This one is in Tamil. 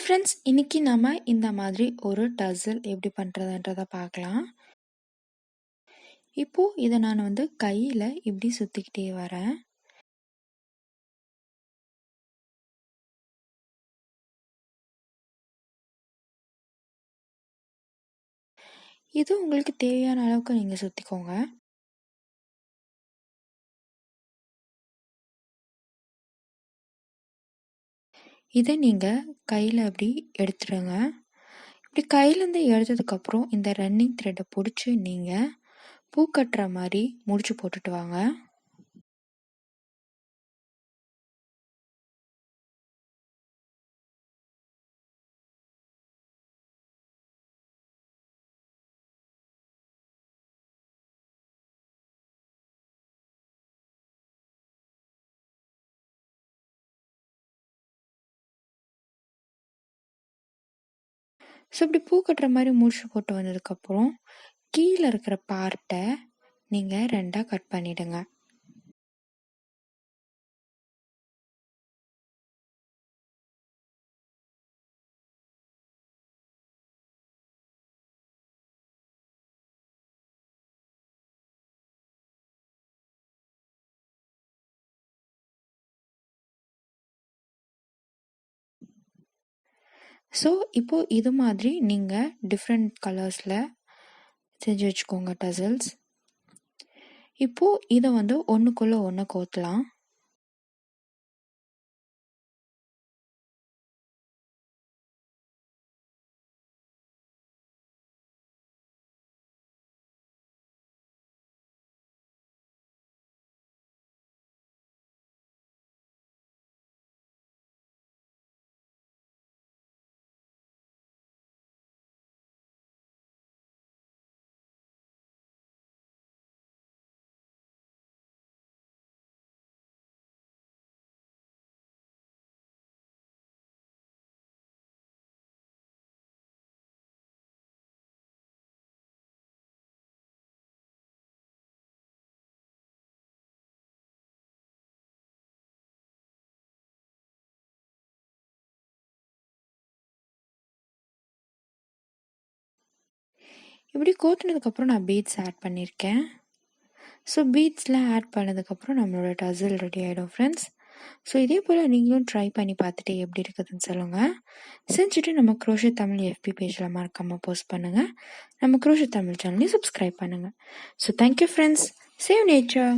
ஃப்ரெண்ட்ஸ், இன்னைக்கு நம்ம இந்த மாதிரி ஒரு டசில் எப்படி பண்ணுறதுன்றத பார்க்கலாம். இப்போ இதை நான் கையில் இப்படி சுற்றிக்கிட்டே வரேன். இது உங்களுக்கு தேவையான அளவுக்கு நீங்கள் சுற்றிக்கோங்க. இதை நீங்கள் கையில் அப்படி எடுத்துடுங்க. இப்படி கையிலேருந்து எடுத்ததுக்கப்புறம் இந்த ரன்னிங் த்ரெட்டை பிடிச்சி நீங்கள் பூ கட்டுற மாதிரி முடிச்சு போட்டுட்டு வாங்க. ஸோ இப்படி பூ கட்டுற மாதிரி முடிச்சு போட்டு வந்ததுக்கப்புறம் கீழே இருக்கிற பார்ட்டை நீங்கள் 2ஆக கட் பண்ணிவிடுங்க. ஸோ இப்போது இது மாதிரி நீங்கள் டிஃப்ரெண்ட் கலர்ஸில் செஞ்சு வச்சுக்கோங்க டசல்ஸ். இப்போது இதை ஒன்றுக்குள்ளே ஒன்று கோர்த்தலாம். இப்படி கோத்துனதுக்கப்புறம் நான் பீட்ஸ் ஆட் பண்ணியிருக்கேன். ஸோ பீட்ஸ்லாம் ஆட் பண்ணதுக்கப்புறம் நம்மளோட டசல் ரெடி ஆகிடும் ஃப்ரெண்ட்ஸ். ஸோ இதே போல் நீங்களும் ட்ரை பண்ணி பார்த்துட்டு எப்படி இருக்குதுன்னு சொல்லுங்கள். செஞ்சுட்டு நம்ம CROCHET தமிழ் FB பேஜில் மறக்காமல் போஸ்ட் பண்ணுங்கள். நம்ம CROCHET தமிழ் சேனலையும் சப்ஸ்கிரைப் பண்ணுங்கள். So thank you friends. Save nature.